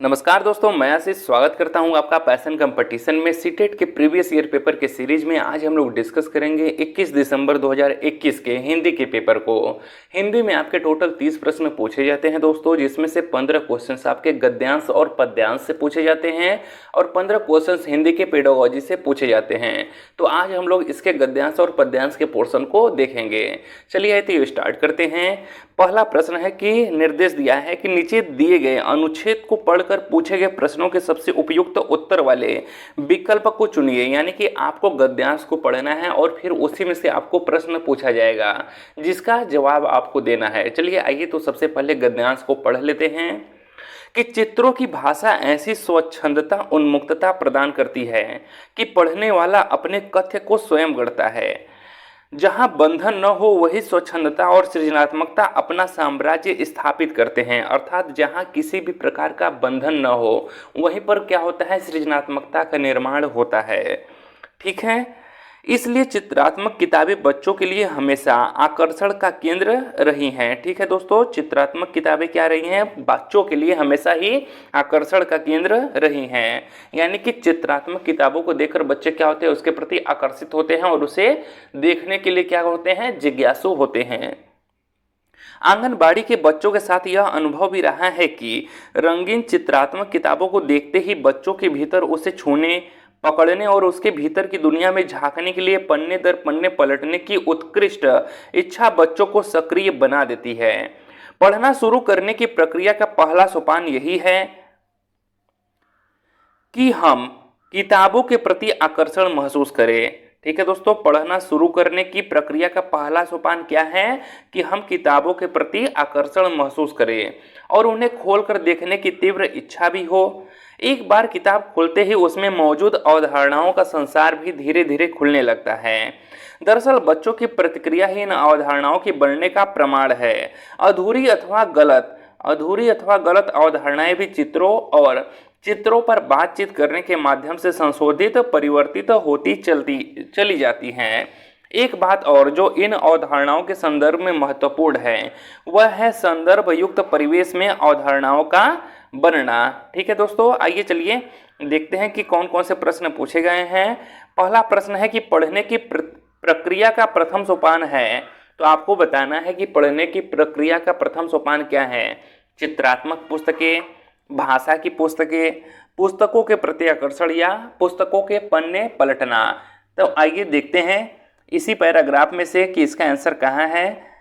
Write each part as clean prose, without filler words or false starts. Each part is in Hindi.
नमस्कार दोस्तों, मैं आशीष स्वागत करता हूं आपका पैशन कंपटीशन में सीटेट के प्रीवियस ईयर पेपर के सीरीज में। आज हम लोग डिस्कस करेंगे 21 दिसंबर 2021 के हिंदी के पेपर को। हिंदी में आपके टोटल 30 प्रश्न पूछे जाते हैं दोस्तों, जिसमें से 15 क्वेश्चंस आपके गद्यांश और पद्यांश से पूछे जाते हैं और 15 क्वेश्चंस हिंदी के पेडागोजी से पूछे जाते हैं। तो आज हम लोग इसके गद्यांश और पद्यांश के पोर्शन को देखेंगे। चलिए तो स्टार्ट करते हैं। पहला प्रश्न है कि निर्देश दिया है कि नीचे दिए गए अनुच्छेद को पढ़कर पूछे गए प्रश्नों के सबसे उपयुक्त उत्तर वाले विकल्प को चुनिए। यानी कि आपको गद्यांश को पढ़ना है और फिर उसी में से आपको प्रश्न पूछा जाएगा जिसका जवाब आपको देना है। चलिए आइए तो सबसे पहले गद्यांश को पढ़ लेते हैं कि चित्रों की भाषा ऐसी स्वच्छंदता उन्मुक्तता प्रदान करती है कि पढ़ने वाला अपने कथ्य को स्वयं गढ़ता है। जहां बंधन न हो वही स्वच्छंदता और सृजनात्मकता अपना साम्राज्य स्थापित करते हैं। अर्थात जहां किसी भी प्रकार का बंधन न हो वहीं पर क्या होता है, सृजनात्मकता का निर्माण होता है। ठीक है, इसलिए चित्रात्मक किताबें बच्चों के लिए हमेशा आकर्षण का केंद्र रही हैं। ठीक है दोस्तों, चित्रात्मक किताबें क्या रही हैं, बच्चों के लिए हमेशा ही आकर्षण का केंद्र रही हैं। यानी कि चित्रात्मक किताबों को देखकर बच्चे क्या होते हैं, उसके प्रति आकर्षित होते हैं और उसे देखने के लिए क्या होते हैं, जिज्ञासु होते हैं। आंगनबाड़ी के बच्चों के साथ यह अनुभव भी रहा है कि रंगीन चित्रात्मक किताबों को देखते ही बच्चों के भीतर उसे छूने, पकड़ने और उसके भीतर की दुनिया में झांकने के लिए पन्ने दर पन्ने पलटने की उत्कृष्ट इच्छा बच्चों को सक्रिय बना देती है। पढ़ना शुरू करने की प्रक्रिया का पहला सोपान यही है कि हम किताबों के प्रति आकर्षण महसूस करें। ठीक है दोस्तों, पढ़ना शुरू करने की प्रक्रिया का पहला सोपान क्या है कि हम किताबों के प्रति आकर्षण महसूस करें और उन्हें खोलकर देखने की तीव्र इच्छा भी हो। एक बार किताब खोलते ही उसमें मौजूद अवधारणाओं का संसार भी धीरे धीरे खुलने लगता है। दरअसल बच्चों की प्रतिक्रिया ही इन अवधारणाओं के बनने का प्रमाण है। अधूरी अथवा गलत अवधारणाएं भी चित्रों पर बातचीत करने के माध्यम से संशोधित परिवर्तित होती चली जाती हैं। एक बात और जो इन अवधारणाओं के संदर्भ में महत्वपूर्ण है वह है संदर्भ युक्त परिवेश में अवधारणाओं का बनना। ठीक है दोस्तों, आइए चलिए देखते हैं कि कौन कौन से प्रश्न पूछे गए हैं। पहला प्रश्न है कि पढ़ने की प्रक्रिया का प्रथम सोपान है। तो आपको बताना है कि पढ़ने की प्रक्रिया का प्रथम सोपान क्या है। चित्रात्मक पुस्तकें, भाषा की पुस्तकें, पुस्तकों के प्रति आकर्षण या पुस्तकों के पन्ने पलटना। तो आइए देखते हैं इसी पैराग्राफ में से कि इसका आंसर कहाँ है।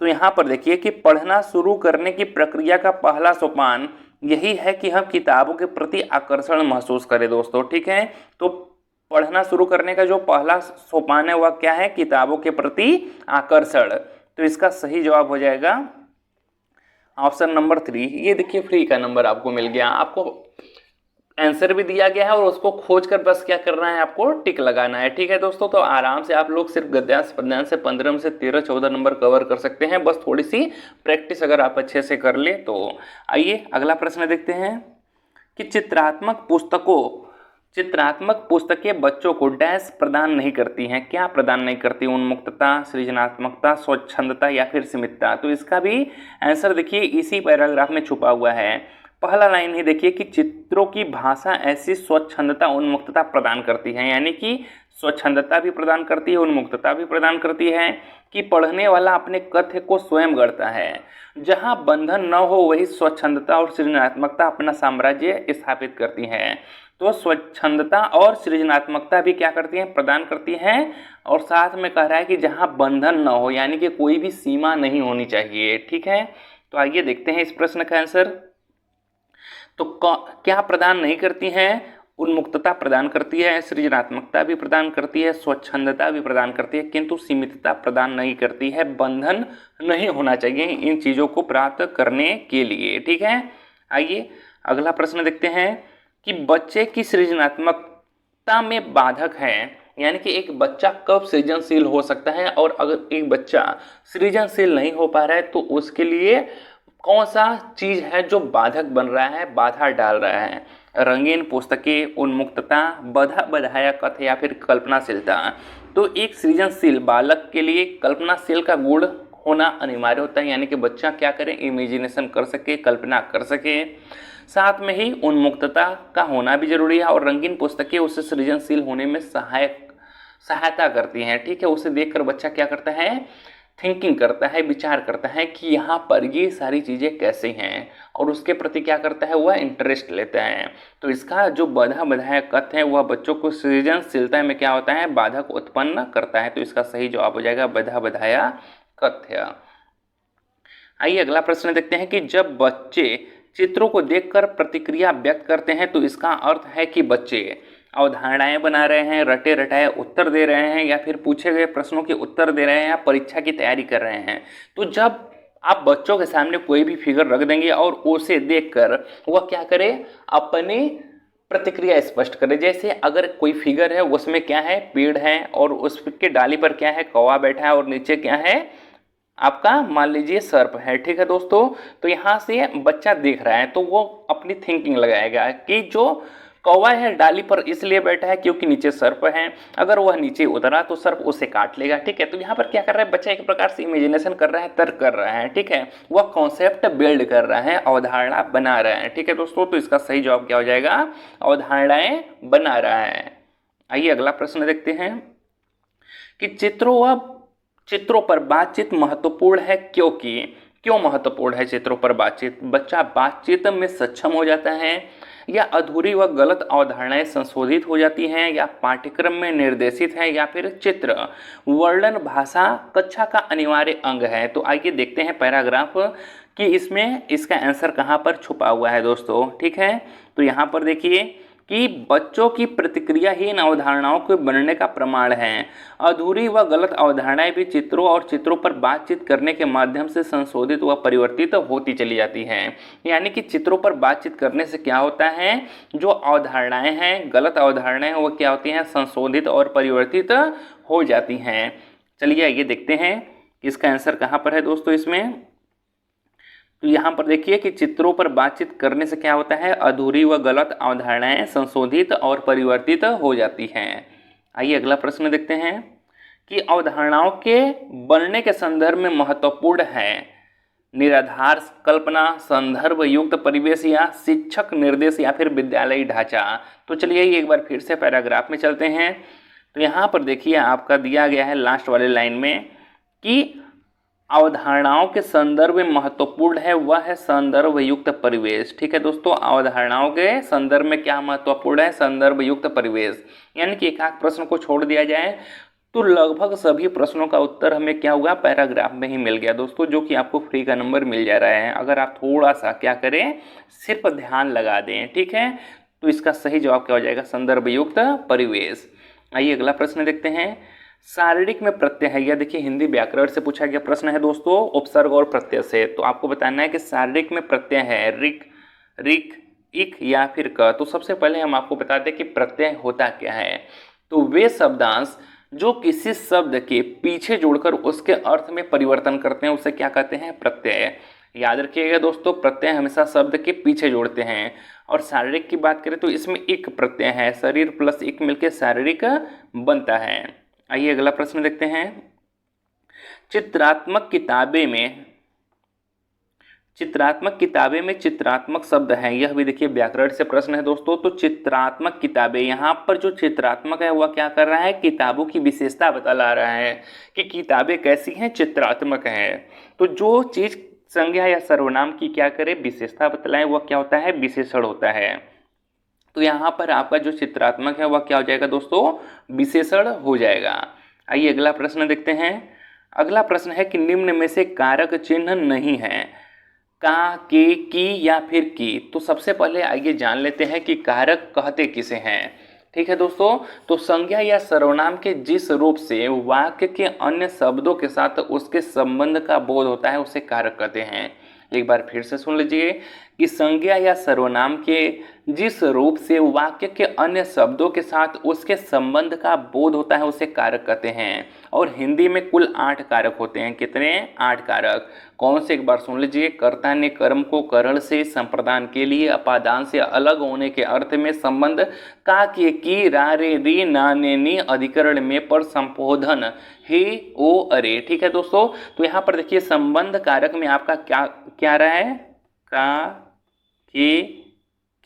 तो यहाँ पर देखिए कि पढ़ना शुरू करने की प्रक्रिया का पहला सोपान यही है कि हम किताबों के प्रति आकर्षण महसूस करें दोस्तों। ठीक है, तो पढ़ना शुरू करने का जो पहला सोपान है वह क्या है, किताबों के प्रति आकर्षण। तो इसका सही जवाब हो जाएगा ऑप्शन नंबर 3। ये देखिए फ्री का नंबर आपको मिल गया। आपको आंसर भी दिया गया है और उसको खोजकर बस क्या करना है, आपको टिक लगाना है। ठीक है दोस्तों, तो आराम से आप लोग सिर्फ गद्यांश पद्यांश से 15 में से 13-14 नंबर कवर कर सकते हैं। बस थोड़ी सी प्रैक्टिस अगर आप अच्छे से कर ले तो। आइए अगला प्रश्न देखते हैं कि चित्रात्मक पुस्तकें बच्चों को डैश प्रदान नहीं करती हैं। क्या प्रदान नहीं करती, उन्मुक्तता, सृजनात्मकता, स्वच्छंदता या फिर सीमितता। तो इसका भी आंसर देखिए इसी पैराग्राफ में छुपा हुआ है। पहला लाइन ही देखिए कि चित्रों की भाषा ऐसी स्वच्छंदता उन्मुक्तता प्रदान करती है। यानी कि स्वच्छंदता भी प्रदान करती है, उन्मुक्तता भी प्रदान करती है कि पढ़ने वाला अपने कथ्य को स्वयं गढ़ता है। जहां बंधन न हो वही स्वच्छंदता और सृजनात्मकता अपना साम्राज्य स्थापित करती है। तो स्वच्छंदता और सृजनात्मकता भी क्या करती हैं, प्रदान करती हैं। और साथ में कह रहा है कि जहां बंधन न हो, यानी कि कोई भी सीमा नहीं होनी चाहिए। ठीक है, तो आइए देखते हैं इस प्रश्न का आंसर। तो क्या प्रदान नहीं करती हैं, उन्मुक्तता प्रदान करती है, सृजनात्मकता भी प्रदान करती है, स्वच्छंदता भी प्रदान करती है, किंतु सीमितता प्रदान नहीं करती है। बंधन नहीं होना चाहिए इन चीज़ों को प्राप्त करने के लिए। ठीक है, आइए अगला प्रश्न देखते हैं कि बच्चे की सृजनात्मकता में बाधक है। यानी कि एक बच्चा कब सृजनशील हो सकता है और अगर एक बच्चा सृजनशील नहीं हो पा रहा है तो उसके लिए कौन सा चीज है जो बाधक बन रहा है, बाधा डाल रहा है। रंगीन पुस्तकें, उन्मुक्तता, बधाया कथ्य या फिर कल्पनाशीलता। तो एक सृजनशील बालक के लिए कल्पनाशील का गुण होना अनिवार्य होता है, यानी कि बच्चा क्या करे, इमेजिनेशन कर सके, कल्पना कर सके। साथ में ही उन्मुक्तता का होना भी जरूरी है, और रंगीन पुस्तकें उसे सृजनशील होने में सहायता करती हैं। ठीक है, उसे देखकर बच्चा क्या करता है, थिंकिंग करता है, विचार करता है कि यहाँ पर ये सारी चीज़ें कैसे हैं, और उसके प्रति क्या करता है, वह इंटरेस्ट लेता है। तो इसका जो बाधा बधाया कथ्य है वह बच्चों को सृजनशीलता में क्या होता है, बाधक उत्पन्न करता है। तो इसका सही जवाब हो जाएगा बाधा बधाया कथ्य। आइए अगला प्रश्न देखते हैं कि जब बच्चे चित्रों को देखकर प्रतिक्रिया व्यक्त करते हैं तो इसका अर्थ है कि बच्चे अवधारणाएं बना रहे हैं, रटे रटाए उत्तर दे रहे हैं, या फिर पूछे गए प्रश्नों के उत्तर दे रहे हैं, या परीक्षा की तैयारी कर रहे हैं। तो जब आप बच्चों के सामने कोई भी फिगर रख देंगे और उसे देखकर वह क्या करे, अपनी प्रतिक्रिया स्पष्ट करे। जैसे अगर कोई फिगर है उसमें क्या है, पेड़ है, और उसके डाली पर क्या है, कौवा बैठा है, और नीचे क्या है, आपका मान लीजिए सर्प है। ठीक है दोस्तों, तो यहाँ से बच्चा देख रहा है तो वो अपनी थिंकिंग लगाएगा कि जो कौवा है डाली पर इसलिए बैठा है क्योंकि नीचे सर्प है, अगर वह नीचे उतरा तो सर्प उसे काट लेगा। ठीक है, तो यहाँ पर क्या कर रहा है बच्चा, एक प्रकार से इमेजिनेशन कर रहा है, तर्क कर रहा है। ठीक है, वह कॉन्सेप्ट बिल्ड कर रहा है, अवधारणा बना रहा है। ठीक है दोस्तों, तो इसका सही जवाब क्या हो जाएगा, अवधारणाएं बना रहा है। आइए अगला प्रश्न देखते हैं कि चित्रों पर बातचीत महत्वपूर्ण है, क्यों महत्वपूर्ण है चित्रों पर बातचीत। बच्चा बातचीत में सक्षम हो जाता है, या अधूरी व गलत अवधारणाएं संशोधित हो जाती हैं, या पाठ्यक्रम में निर्देशित है, या फिर चित्र वर्णन भाषा कक्षा का अनिवार्य अंग है। तो आइए देखते हैं पैराग्राफ कि इसमें इसका आंसर कहाँ पर छुपा हुआ है दोस्तों। ठीक है, तो यहाँ पर देखिए कि बच्चों की प्रतिक्रिया ही इन अवधारणाओं के बनने का प्रमाण है। अधूरी व गलत अवधारणाएं भी चित्रों और चित्रों पर बातचीत करने के माध्यम से संशोधित व परिवर्तित होती चली जाती हैं। यानी कि चित्रों पर बातचीत करने से क्या होता है, जो अवधारणाएं हैं, गलत अवधारणाएं वो क्या होती हैं, संशोधित और परिवर्तित हो जाती हैं। चलिए आइए देखते हैं इसका आंसर कहाँ पर है दोस्तों इसमें। तो यहाँ पर देखिए कि चित्रों पर बातचीत करने से क्या होता है, अधूरी व गलत अवधारणाएं संशोधित और परिवर्तित हो जाती हैं। आइए अगला प्रश्न देखते हैं कि अवधारणाओं के बनने के संदर्भ में महत्वपूर्ण है निराधार कल्पना, संदर्भ युक्त परिवेश, या शिक्षक निर्देश, या फिर विद्यालयी ढांचा। तो चलिए एक बार फिर से पैराग्राफ में चलते हैं। तो यहाँ पर देखिए आपका दिया गया है लास्ट वाले लाइन में कि अवधारणाओं के संदर्भ में महत्वपूर्ण है वह है संदर्भ युक्त परिवेश। ठीक है दोस्तों, अवधारणाओं के संदर्भ में क्या महत्वपूर्ण है, संदर्भ युक्त परिवेश। यानी कि एक आध प्रश्न को छोड़ दिया जाए तो लगभग सभी प्रश्नों का उत्तर हमें क्या हुआ, पैराग्राफ में ही मिल गया दोस्तों, जो कि आपको फ्री का नंबर मिल जा रहा है अगर आप थोड़ा सा क्या करें, सिर्फ ध्यान लगा दें। ठीक है, तो इसका सही जवाब क्या हो जाएगा, संदर्भ युक्त परिवेश। आइए अगला प्रश्न देखते हैं। शारीरिक में प्रत्यय है, यह देखिए हिंदी व्याकरण से पूछा गया प्रश्न है दोस्तों, उपसर्ग और प्रत्यय से। तो आपको बताना है कि शारीरिक में प्रत्यय है रिक, इक या फिर क। तो सबसे पहले हम आपको बता दें कि प्रत्यय होता क्या है। तो वे शब्दांश जो किसी शब्द के पीछे जोड़कर उसके अर्थ में परिवर्तन करते हैं उसे क्या कहते हैं, प्रत्यय। याद रखिएगा दोस्तों, प्रत्यय हमेशा शब्द के पीछे जोड़ते हैं। और शारीरिक की बात करें तो इसमें इक प्रत्यय है, शरीर प्लस इक मिलकर शारीरिक बनता है। आइए अगला प्रश्न देखते हैं। चित्रात्मक किताबें में चित्रात्मक शब्द हैं, यह भी देखिए व्याकरण से प्रश्न है दोस्तों। तो चित्रात्मक किताबें, यहाँ पर जो चित्रात्मक है वह क्या कर रहा है, किताबों की विशेषता बतला रहा है कि किताबें कैसी हैं, चित्रात्मक हैं। तो जो चीज़ संज्ञा या सर्वनाम की क्या करे, विशेषता बतलाएं, वह क्या होता है, विशेषण होता है। तो यहाँ पर आपका जो चित्रात्मक है वह क्या हो जाएगा दोस्तों, विशेषण हो जाएगा। आइए अगला प्रश्न देखते हैं। अगला प्रश्न है कि निम्न में से कारक चिन्ह नहीं है, का, के, की या फिर की। तो सबसे पहले आइए जान लेते हैं कि कारक कहते किसे हैं। ठीक है दोस्तों, तो संज्ञा या सर्वनाम के जिस रूप से वाक्य के अन्य शब्दों के साथ उसके संबंध का बोध होता है उसे कारक कहते हैं। एक बार फिर से सुन लीजिए कि संज्ञा या सर्वनाम के जिस रूप से वाक्य के अन्य शब्दों के साथ उसके संबंध का बोध होता है उसे कारक कहते हैं। और हिंदी में कुल 8 कारक होते हैं। कितने? 8 कारक। कौन से? एक बार सुन लीजिए। कर्ता ने कर्म को करण से संप्रदान के लिए अपादान से अलग होने के अर्थ में संबंध का के की रा रे री ना ने नी अधिकरण में पर संबोधन हे ओ अरे। ठीक है दोस्तों, तो यहाँ पर देखिए संबंध कारक में आपका क्या क्या रहा है? का के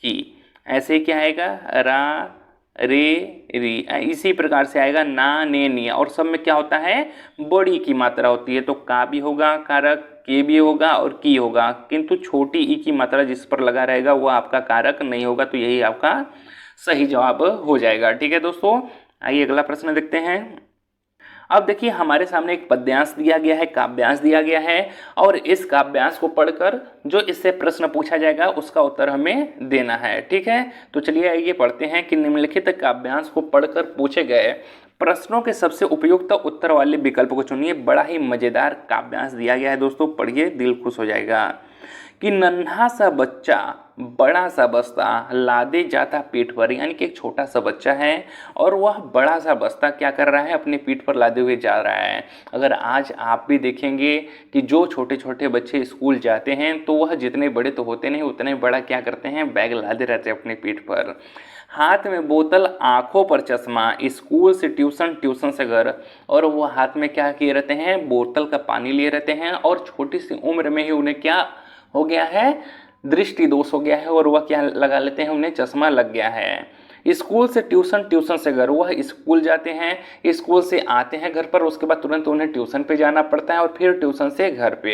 की। ऐसे ही क्या आएगा? रा रे री। इसी प्रकार से आएगा ना ने नी। और सब में क्या होता है? बड़ी की मात्रा होती है, तो का भी होगा कारक, के भी होगा और की होगा, किंतु छोटी ई की मात्रा जिस पर लगा रहेगा वो आपका कारक नहीं होगा। तो यही आपका सही जवाब हो जाएगा। ठीक है दोस्तों, आइए अगला प्रश्न देखते हैं। अब देखिए हमारे सामने एक पद्यांश दिया गया है, काव्यांश दिया गया है, और इस काव्यांश को पढ़कर जो इससे प्रश्न पूछा जाएगा उसका उत्तर हमें देना है। ठीक है, तो चलिए आइए पढ़ते हैं कि निम्नलिखित काव्यांश को पढ़कर पूछे गए प्रश्नों के सबसे उपयुक्त उत्तर वाले विकल्प को चुनिए। बड़ा ही मजेदार काव्यांश दिया गया है दोस्तों, पढ़िए दिल खुश हो जाएगा। कि नन्हा सा बच्चा बड़ा सा बस्ता लादे जाता पीठ पर, यानी कि एक छोटा सा बच्चा है और वह बड़ा सा बस्ता क्या कर रहा है? अपने पीठ पर लादे हुए जा रहा है। अगर आज आप भी देखेंगे कि जो छोटे छोटे बच्चे स्कूल जाते हैं तो वह जितने बड़े तो होते नहीं, उतने बड़ा क्या करते हैं? बैग लादे रहते हैं अपने पीठ पर। हाथ में बोतल, आंखों पर चश्मा, स्कूल से ट्यूशन, ट्यूशन से घर, और वो हाथ में क्या किए रहते हैं? बोतल का पानी लिए रहते हैं, और छोटी सी उम्र में ही उन्हें क्या हो गया है? दृष्टि दोष हो गया है, और वह क्या लगा लेते हैं? उन्हें चश्मा लग गया है। स्कूल से ट्यूशन, ट्यूशन से घर, वह स्कूल जाते हैं, स्कूल से आते हैं घर पर, उसके बाद तुरंत उन्हें ट्यूशन पे जाना पड़ता है और फिर ट्यूशन से घर पे।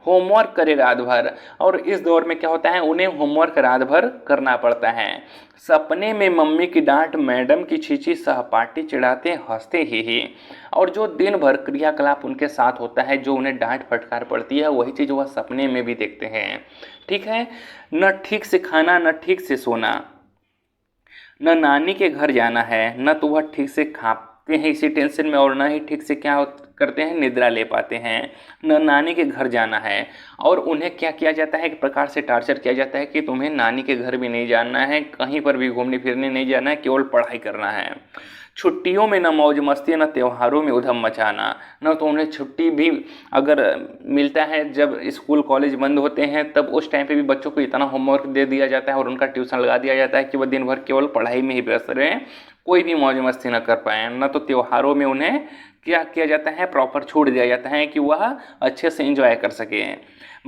होमवर्क करे रात भर, और इस दौर में क्या होता है? उन्हें होमवर्क रात भर करना पड़ता है। सपने में मम्मी की डांट, मैडम की छींची, सहपाठी चिढ़ाते हंसते ही। और जो दिन भर क्रियाकलाप उनके साथ होता है, जो उन्हें डांट फटकार पड़ती है, वही चीज़ वह सपने में भी देखते हैं। ठीक है, न ठीक से खाना, न ठीक से सोना, न नानी के घर जाना है, न तो वह ठीक से खाते हैं इसी टेंशन में, और न ही ठीक से क्या करते हैं? निद्रा ले पाते हैं। न नानी के घर जाना है, और उन्हें क्या किया जाता है? एक प्रकार से टार्चर किया जाता है कि तुम्हें नानी के घर भी नहीं जाना है, कहीं पर भी घूमने फिरने नहीं जाना है, केवल पढ़ाई करना है। छुट्टियों में न मौज मस्ती, न त्योहारों में उधम मचाना, न तो उन्हें छुट्टी भी अगर मिलता है जब स्कूल कॉलेज बंद होते हैं, तब उस टाइम पे भी बच्चों को इतना होमवर्क दे दिया जाता है और उनका ट्यूशन लगा दिया जाता है कि वह दिन भर केवल पढ़ाई में ही व्यस्त रहें, कोई भी मौज मस्ती न कर पाएँ। न तो त्योहारों में उन्हें क्या किया जाता है? प्रॉपर छूट दिया जाता है कि वह अच्छे से एंजॉय कर सकें।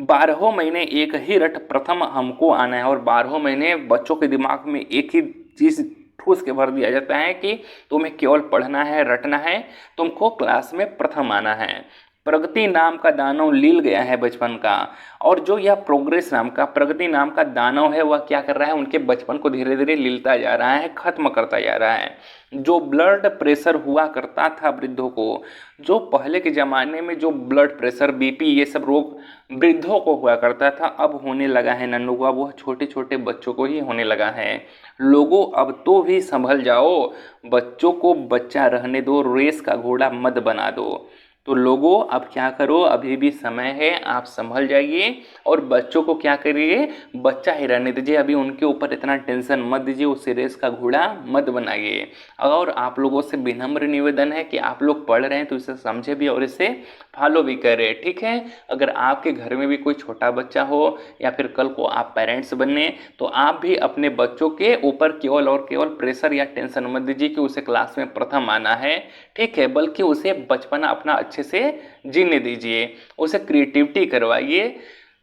12 महीने एक ही रट प्रथम हमको आना है, और 12 महीने बच्चों के दिमाग में एक ही चीज़ ठूस के भर दिया जाता है कि तुम्हें केवल पढ़ना है, रटना है, तुमको क्लास में प्रथम आना है। प्रगति नाम का दानव लील गया है बचपन का, और जो यह प्रोग्रेस नाम का, प्रगति नाम का दानव है, वह क्या कर रहा है? उनके बचपन को धीरे धीरे लीलता जा रहा है, खत्म करता जा रहा है। जो ब्लड प्रेशर हुआ करता था वृद्धों को, जो पहले के ज़माने में जो ब्लड प्रेशर, बीपी, ये सब रोग वृद्धों को हुआ करता था, अब होने लगा है नन्नू को, अब वह छोटे छोटे बच्चों को ही होने लगा है। लोगों अब तो भी संभल जाओ, बच्चों को बच्चा रहने दो, रेस का घोड़ा मत बना दो। तो लोगों अब क्या करो? अभी भी समय है, आप संभल जाइए और बच्चों को क्या करिए? बच्चा ही रहने दीजिए, अभी उनके ऊपर इतना टेंशन मत दीजिए, उसे रेस का घोड़ा मत बनाइए। और आप लोगों से विनम्र निवेदन है कि आप लोग पढ़ रहे हैं तो इसे समझे भी और इसे फॉलो भी करें। ठीक है, अगर आपके घर में भी कोई छोटा बच्चा हो या फिर कल को आप पेरेंट्स बने, तो आप भी अपने बच्चों के ऊपर केवल और केवल प्रेशर या टेंशन मत दीजिए कि उसे क्लास में प्रथम आना है। ठीक है, बल्कि उसे बचपना अपना अच्छे से जीने दीजिए, उसे क्रिएटिविटी करवाइए।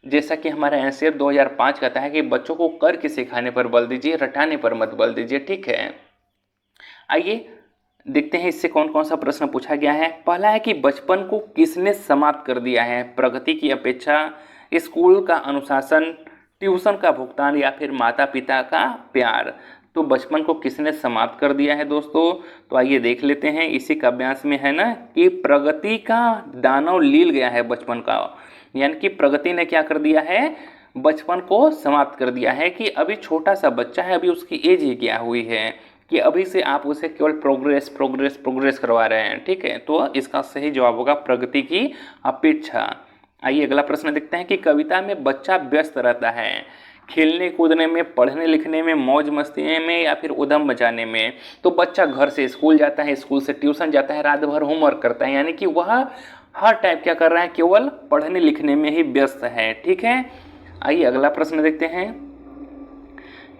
जैसा कि हमारा एनसीईआरटी 2005 कहता है कि बच्चों को करके सिखाने पर बल दीजिए, रटाने पर मत बल दीजिए। ठीक है, आइए देखते हैं इससे कौन कौन सा प्रश्न पूछा गया है। पहला है कि बचपन को किसने समाप्त कर दिया है? प्रगति की अपेक्षा, स्कूल का अनुशासन, ट्यूशन का भुगतान, या फिर माता पिता का प्यार। तो बचपन को किसने समाप्त कर दिया है दोस्तों? तो आइए देख लेते हैं। इसी काव्यांश में है ना कि प्रगति का दानव लील गया है बचपन का, यानी कि प्रगति ने क्या कर दिया है? बचपन को समाप्त कर दिया है कि अभी छोटा सा बच्चा है, अभी उसकी एज ही क्या हुई है कि अभी से आप उसे केवल प्रोग्रेस प्रोग्रेस प्रोग्रेस करवा रहे हैं। ठीक है, तो इसका सही जवाब होगा प्रगति की अपेक्षा। आइए अगला प्रश्न देखते हैं कि कविता में बच्चा व्यस्त रहता है, खेलने कूदने में, पढ़ने लिखने में, मौज मस्ती में या फिर उधम मचाने में। तो बच्चा घर से स्कूल जाता है, स्कूल से ट्यूशन जाता है, रात भर होमवर्क करता है, यानी कि वह हर टाइम क्या कर रहा है, केवल पढ़ने लिखने में ही व्यस्त है। ठीक है, आइए अगला प्रश्न देखते हैं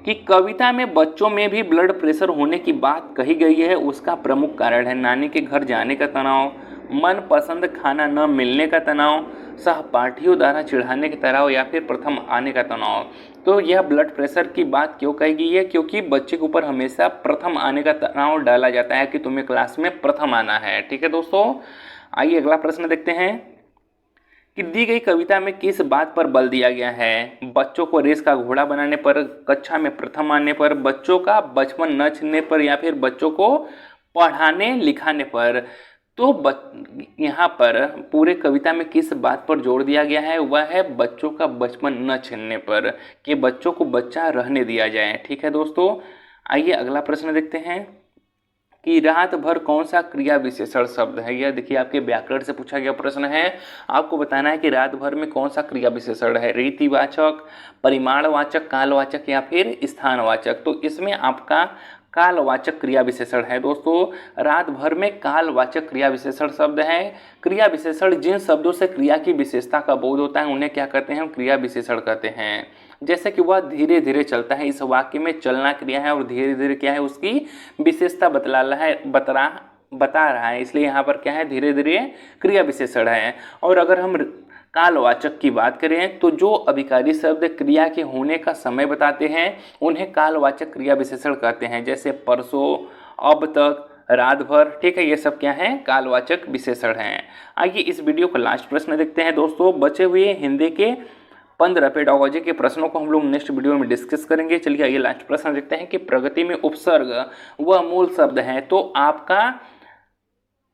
कि कविता में बच्चों में भी ब्लड प्रेशर होने की बात कही गई है, उसका प्रमुख कारण है नानी के घर जाने का तनाव, मनपसंद खाना न मिलने का तनाव, सहपाठियों द्वारा चिढ़ाने का तनाव या फिर प्रथम आने का तनाव। तो यह ब्लड प्रेशर की बात क्यों कही गई है, क्योंकि बच्चे के ऊपर हमेशा प्रथम आने का तनाव डाला जाता है कि तुम्हें क्लास में प्रथम आना है। ठीक है दोस्तों, आइए अगला प्रश्न देखते हैं कि दी गई कविता में किस बात पर बल दिया गया है, बच्चों को रेस का घोड़ा बनाने पर, कक्षा में प्रथम आने पर, बच्चों का बचपन न छीनने पर या फिर बच्चों को पढ़ाने लिखाने पर। तो यहाँ पर पूरे कविता में किस बात पर जोर दिया गया है, वह है बच्चों का बचपन न छीनने पर, कि बच्चों को बच्चा रहने दिया जाए। ठीक है दोस्तों, आइए अगला प्रश्न देखते हैं कि रात भर कौन सा क्रिया विशेषण शब्द है। यह देखिए आपके व्याकरण से पूछा गया प्रश्न है, आपको बताना है कि रात भर में कौन सा क्रिया विशेषण है, रीतिवाचक, परिमाणवाचक, कालवाचक या फिर स्थानवाचक। तो इसमें आपका कालवाचक क्रिया विशेषण है दोस्तों। रात भर में कालवाचक क्रिया विशेषण शब्द है। क्रिया विशेषण जिन शब्दों से क्रिया की विशेषता का बोध होता है उन्हें क्या कहते हैं, हम क्रिया विशेषण कहते हैं। जैसे कि वह धीरे धीरे चलता है, इस वाक्य में चलना क्रिया है और धीरे धीरे क्या है, उसकी विशेषता बता रहा है, इसलिए यहाँ पर क्या है, धीरे धीरे क्रिया विशेषण है। और अगर हम कालवाचक की बात करें तो जो अभिकारी शब्द क्रिया के होने का समय बताते हैं उन्हें कालवाचक क्रिया विशेषण कहते हैं, जैसे परसों, अब तक, रात भर। ठीक है, ये सब क्या है, कालवाचक विशेषण हैं। आइए इस वीडियो का लास्ट प्रश्न देखते हैं दोस्तों। बचे हुए हिंदी के 15 पेडागोजी के प्रश्नों को हम लोग नेक्स्ट वीडियो में डिस्कस करेंगे। चलिए आइए लास्ट प्रश्न देखते हैं कि प्रगति में उपसर्ग वह मूल शब्द है। तो आपका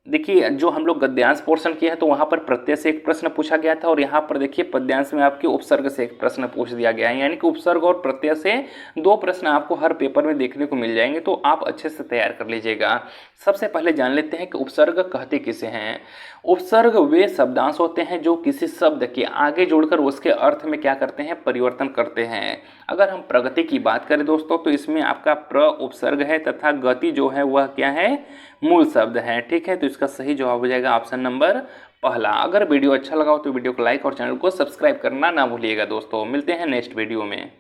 देखिए जो हम लोग गद्यांश पोर्शन किया है तो वहाँ पर प्रत्यय से एक प्रश्न पूछा गया था और यहाँ पर देखिए पद्यांश में आपके उपसर्ग से एक प्रश्न पूछ दिया गया है, यानी कि उपसर्ग और प्रत्यय से 2 प्रश्न आपको हर पेपर में देखने को मिल जाएंगे, तो आप अच्छे से तैयार कर लीजिएगा। सबसे पहले जान लेते हैं कि उपसर्ग कहते किसे हैं। उपसर्ग वे शब्दांश होते हैं जो किसी शब्द के आगे जोड़कर उसके अर्थ में क्या करते हैं, परिवर्तन करते हैं। अगर हम प्रगति की बात करें दोस्तों तो इसमें आपका प्र उपसर्ग है तथा गति जो है वह क्या है, मूल शब्द है। ठीक है, तो इसका सही जवाब हो जाएगा ऑप्शन नंबर पहला। अगर वीडियो अच्छा लगा हो तो वीडियो को लाइक और चैनल को सब्सक्राइब करना ना भूलिएगा दोस्तों। मिलते हैं नेक्स्ट वीडियो में।